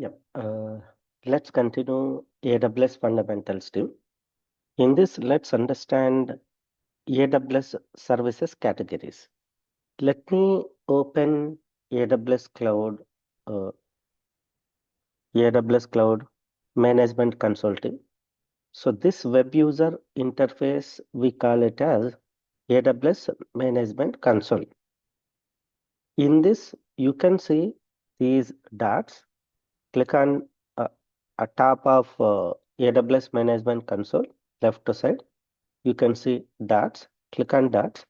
Yep. Let's continue AWS Fundamentals team. In this, let's understand AWS Services Categories. Let me open AWS Cloud, uh, AWS Cloud Management Consulting. So this web user interface, we call it as AWS Management Console. In this, you can see these dots. Click on top of AWS Management Console, left side. You can see dots. Click on dots.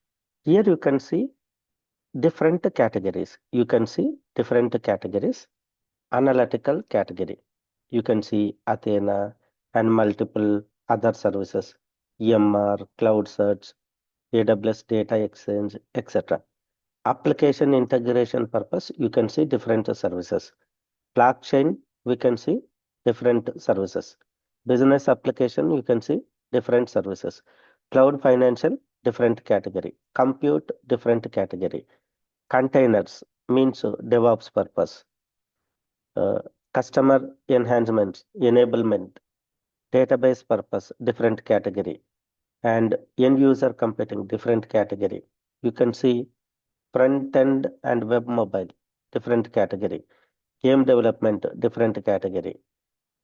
Here you can see different categories. You can see different categories. Analytical category. You can see Athena and multiple other services. EMR, Cloud Search, AWS Data Exchange, etc. Application integration purpose, you can see different services. Blockchain, we can see different services. Business application, you can see different services. Cloud financial, different category. Compute, different category. Containers means DevOps purpose. Customer enhancements, enablement, database purpose, different category. And end user computing, different category. You can see front end and web mobile, different category. Game development, different category.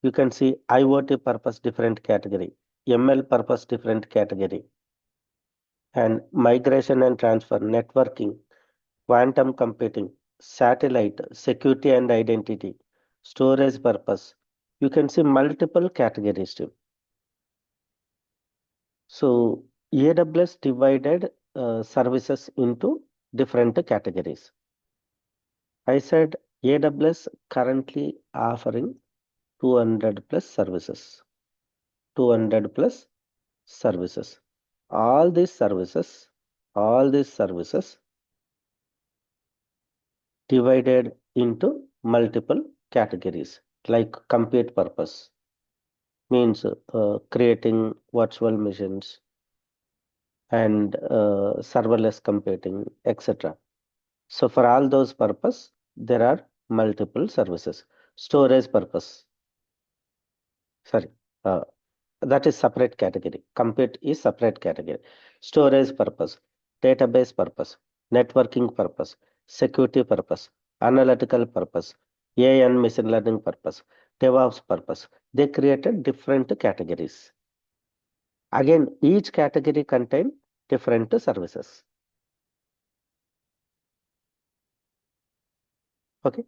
You can see IoT purpose, different category. ML purpose, different category. And migration and transfer, networking, quantum computing, satellite, security and identity, storage purpose. You can see multiple categories too. So AWS divided services into different categories. I said AWS currently offering 200 plus services. 200 plus services. All these services divided into multiple categories, like compute purpose means creating virtual machines and serverless computing, etc. So for all those purpose, there are multiple services. Storage purpose, sorry, uh, that is separate category. Compute is separate category. Storage purpose, database purpose, networking purpose, security purpose, analytical purpose, AI and machine learning purpose, DevOps purpose. They created different categories. Again, each category contain different services. Okay.